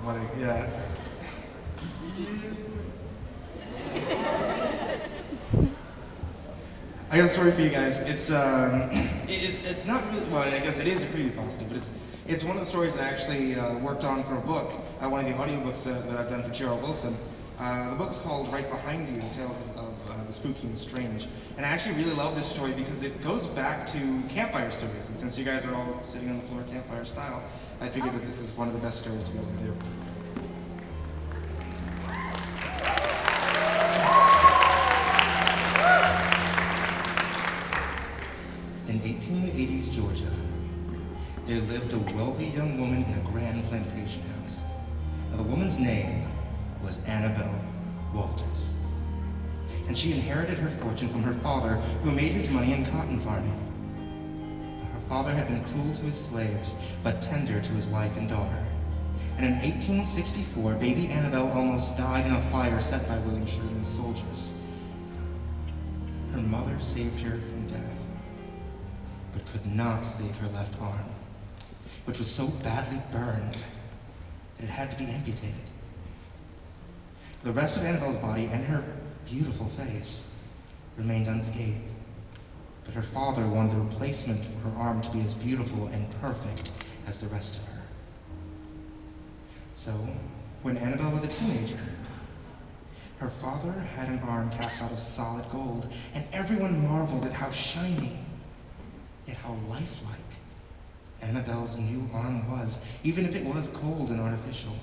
funny. Yeah. I got a story for you guys. It's not really, well, I guess it is a creepypasta, but it's one of the stories that I actually worked on for a book, one of the audiobooks that I've done for Gerald Wilson. The book is called Right Behind You, Tales of the Spooky and Strange. And I actually really love this story because it goes back to campfire stories. And since you guys are all sitting on the floor campfire style, I figured that this is one of the best stories to be able to do. In 1880s Georgia, there lived a wealthy young woman in a grand plantation house. Now, the woman's name was Annabelle Walters. And she inherited her fortune from her father, who made his money in cotton farming. Her father had been cruel to his slaves, but tender to his wife and daughter. And in 1864, baby Annabelle almost died in a fire set by William Sherman's soldiers. Her mother saved her from death, but could not save her left arm, which was so badly burned that it had to be amputated. The rest of Annabelle's body and her beautiful face remained unscathed, but her father wanted the replacement for her arm to be as beautiful and perfect as the rest of her. So, when Annabelle was a teenager, her father had an arm cast out of solid gold, and everyone marveled at how shiny, yet how lifelike Annabelle's new arm was, even if it was cold and artificial.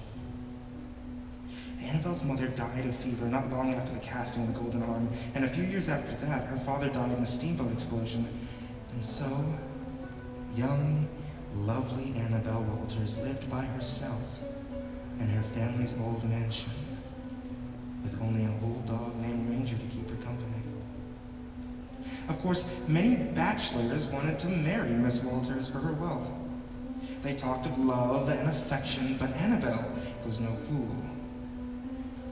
Annabelle's mother died of fever not long after the casting of the golden arm, and a few years after that, her father died in a steamboat explosion. And so, young, lovely Annabelle Walters lived by herself in her family's old mansion, with only an old dog named Ranger to keep her company. Of course, many bachelors wanted to marry Miss Walters for her wealth. They talked of love and affection, but Annabelle was no fool,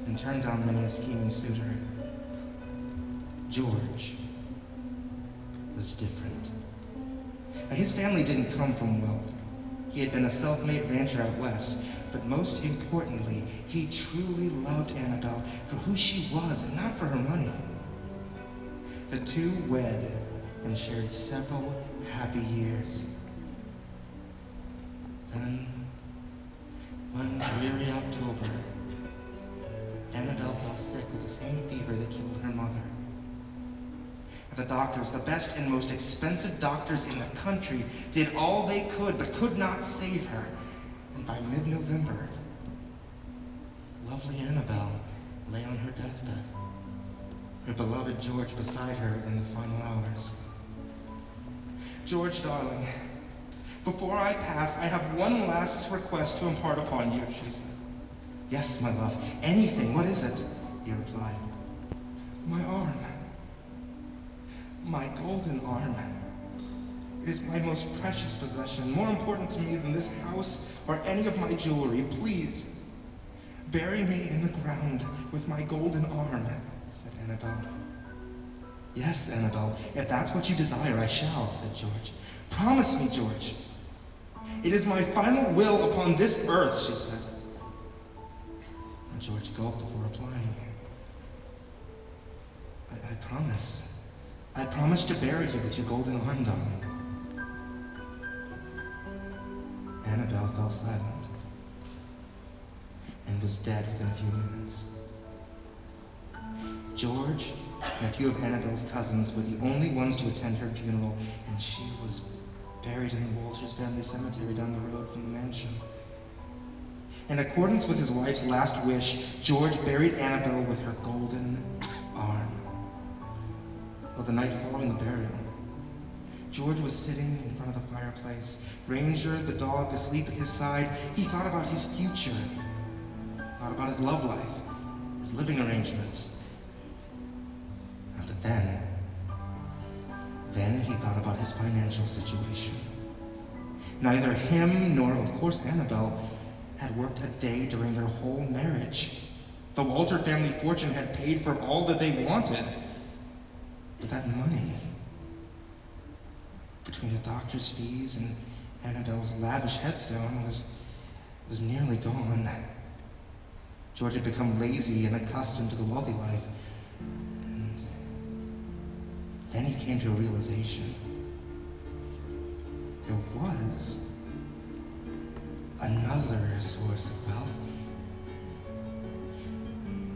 and turned down many a scheming suitor. George was different. Now, his family didn't come from wealth. He had been a self-made rancher out west, but most importantly, he truly loved Annabelle for who she was and not for her money. The two wed and shared several happy years. Then, one dreary October, Annabelle fell sick with the same fever that killed her mother. The doctors, the best and most expensive doctors in the country, did all they could, but could not save her. And by mid-November, lovely Annabelle lay on her deathbed, her beloved George beside her in the final hours. George, darling, before I pass, I have one last request to impart upon you, she said. Yes, my love, anything, what is it? He replied. My arm. My golden arm. It is my most precious possession, more important to me than this house or any of my jewelry. Please, bury me in the ground with my golden arm, said Annabelle. Yes, Annabelle, if that's what you desire, I shall, said George. Promise me, George. It is my final will upon this earth, she said. George gulped before replying. I promise. I promise to bury you with your golden arm, darling. Annabelle fell silent and was dead within a few minutes. George and a few of Annabelle's cousins were the only ones to attend her funeral, and she was buried in the Walters family cemetery down the road from the mansion. In accordance with his wife's last wish, George buried Annabelle with her golden arm. Well, the night following the burial, George was sitting in front of the fireplace. Ranger, the dog, asleep at his side. He thought about his future, thought about his love life, his living arrangements. But then he thought about his financial situation. Neither him nor, of course, Annabelle had worked a day during their whole marriage. The Walter family fortune had paid for all that they wanted. But that money, between the doctor's fees and Annabelle's lavish headstone, was nearly gone. George had become lazy and accustomed to the wealthy life. And then he came to a realization. There was another source of wealth.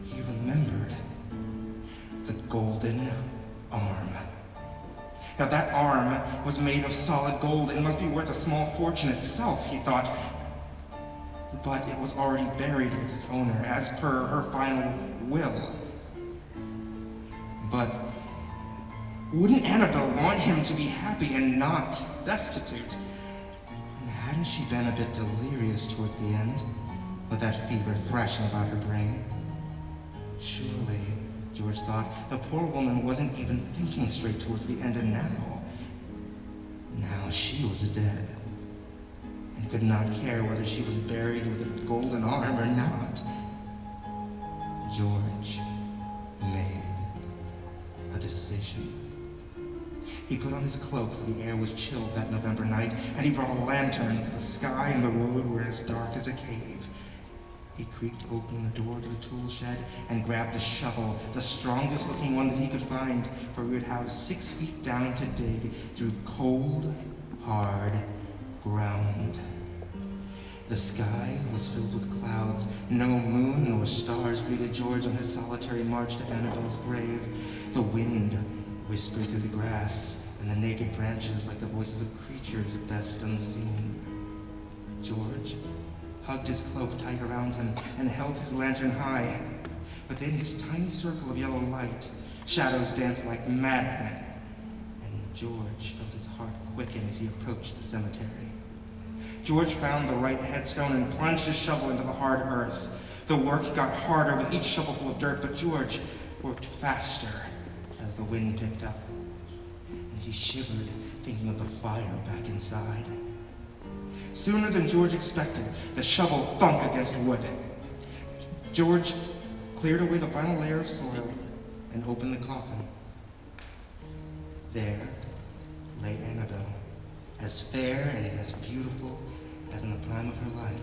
He remembered the golden arm. Now that arm was made of solid gold and must be worth a small fortune itself, he thought. But it was already buried with its owner, as per her final will. But wouldn't Annabelle want him to be happy and not destitute? And hadn't she been a bit delirious towards the end, with that fever thrashing about her brain? Surely, George thought, the poor woman wasn't even thinking straight towards the end, and now she was dead, and could not care whether she was buried with a golden arm or not. George made a decision. He put on his cloak, for the air was chilled that November night, and he brought a lantern, for the sky and the road were as dark as a cave. He creaked open the door to the tool shed and grabbed a shovel, the strongest looking one that he could find, for he would have 6 feet down to dig through cold, hard ground. The sky was filled with clouds. No moon nor stars greeted George on his solitary march to Annabelle's grave. The wind whispered through the grass and the naked branches like the voices of creatures best unseen. George hugged his cloak tight around him and held his lantern high. Within his tiny circle of yellow light, shadows danced like madmen, and George felt his heart quicken as he approached the cemetery. George found the right headstone and plunged his shovel into the hard earth. The work got harder with each shovelful of dirt, but George worked faster as the wind picked up, and he shivered thinking of the fire back inside. Sooner than George expected, the shovel thunk against wood. George cleared away the final layer of soil and opened the coffin. There lay Annabelle, as fair and as beautiful as in the prime of her life.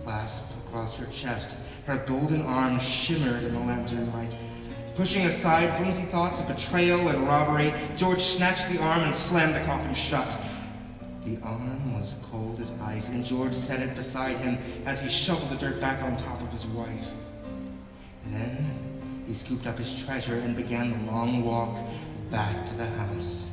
Clasped across her chest, her golden arm shimmered in the lantern light. Pushing aside flimsy thoughts of betrayal and robbery, George snatched the arm and slammed the coffin shut. The arm was cold as ice, and George set it beside him as he shoveled the dirt back on top of his wife. Then he scooped up his treasure and began the long walk back to the house.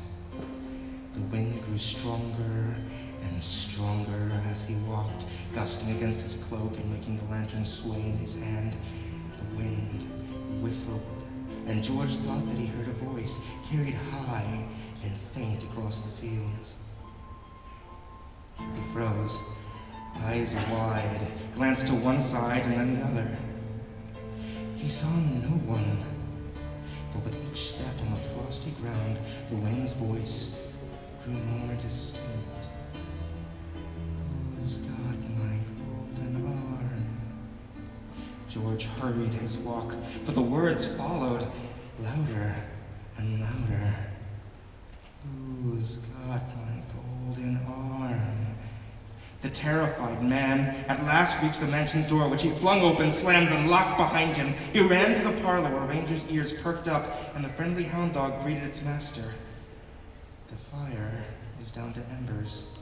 The wind grew stronger and stronger as he walked, gusting against his cloak and making the lantern sway in his hand. The wind whistled, and George thought that he heard a voice carried high and faint across the fields. He froze, eyes wide, glanced to one side and then the other. He saw no one, but with each step on the frosty ground, the wind's voice grew more distinct. Who's got my golden arm? George hurried his walk, but the words followed, louder and louder. Who's got my golden arm? The terrified man at last reached the mansion's door, which he flung open, slammed, and locked behind him. He ran to the parlor where Ranger's ears perked up and the friendly hound dog greeted its master. The fire was down to embers,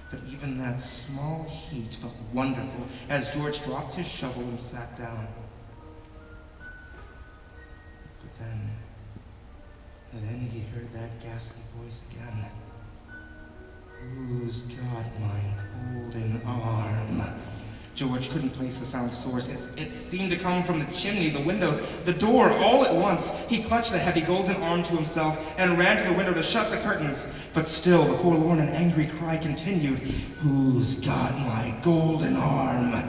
but even that small heat felt wonderful as George dropped his shovel and sat down. But then he heard that ghastly voice again. Who's got my golden arm? George couldn't place the sound's source. It seemed to come from the chimney, the windows, the door, all at once. He clutched the heavy golden arm to himself and ran to the window to shut the curtains. But still, the forlorn and angry cry continued. Who's got my golden arm?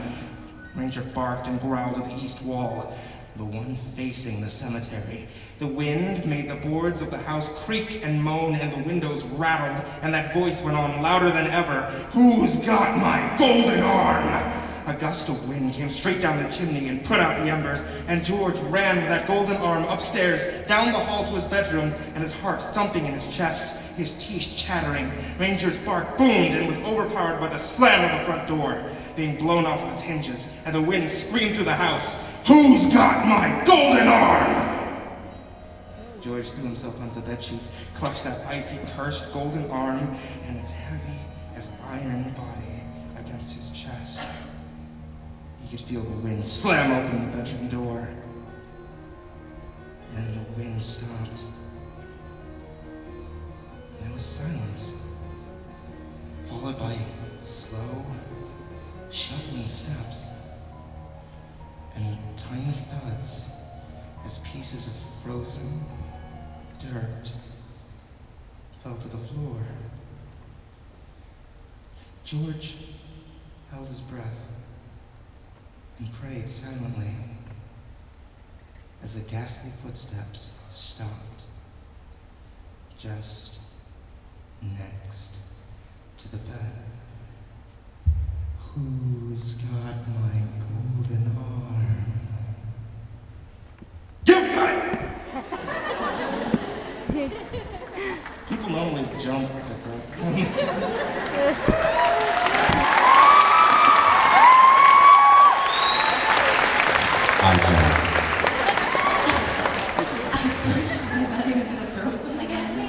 Ranger barked and growled at the east wall, the one facing the cemetery. The wind made the boards of the house creak and moan, and the windows rattled, and that voice went on louder than ever. Who's got my golden arm? A gust of wind came straight down the chimney and put out the embers, and George ran with that golden arm upstairs, down the hall to his bedroom, and his heart thumping in his chest, his teeth chattering. Ranger's bark boomed and was overpowered by the slam of the front door. being blown off of its hinges, and the wind screamed through the house, "Who's got my golden arm?" George threw himself onto the bedsheets, clutched that icy, cursed golden arm and its heavy as iron body against his chest. He could feel the wind slam open the bedroom door. Then the wind stopped. And there was silence, followed by slow, shuffling steps and tiny thuds as pieces of frozen dirt fell to the floor. George held his breath and prayed silently as the ghastly footsteps stopped just next to the bed. Who's got my golden arm? You've got it! People normally jump at that. I jumped. I thought he was gonna throw something at me.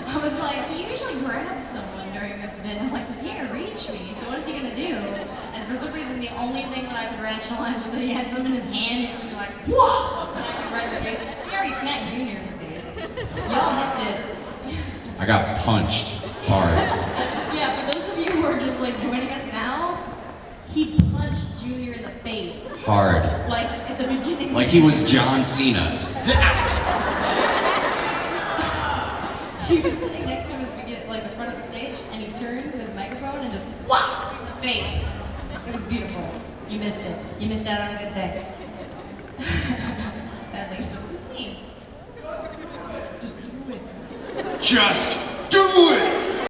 I was like, he usually grabs someone during this bit. I'm like, he can't reach me, so what is he gonna do? And for some reason, the only thing that I could rationalize was that he had something in his hand. He's gonna be like, whoa! Smack him right in the face. He already smacked Junior in the face. Y'all missed it. I got punched hard. Yeah, for those of you who are just like joining us now, he punched Junior in the face. Hard. Like at the beginning. Like he was John Cena. Just He was sitting next to him at the beginning, like the front of the stage, and he turned with a microphone and just whop in the face. It was beautiful. You missed it. You missed out on a good thing. That leaves it with me. Just do it. Just do it!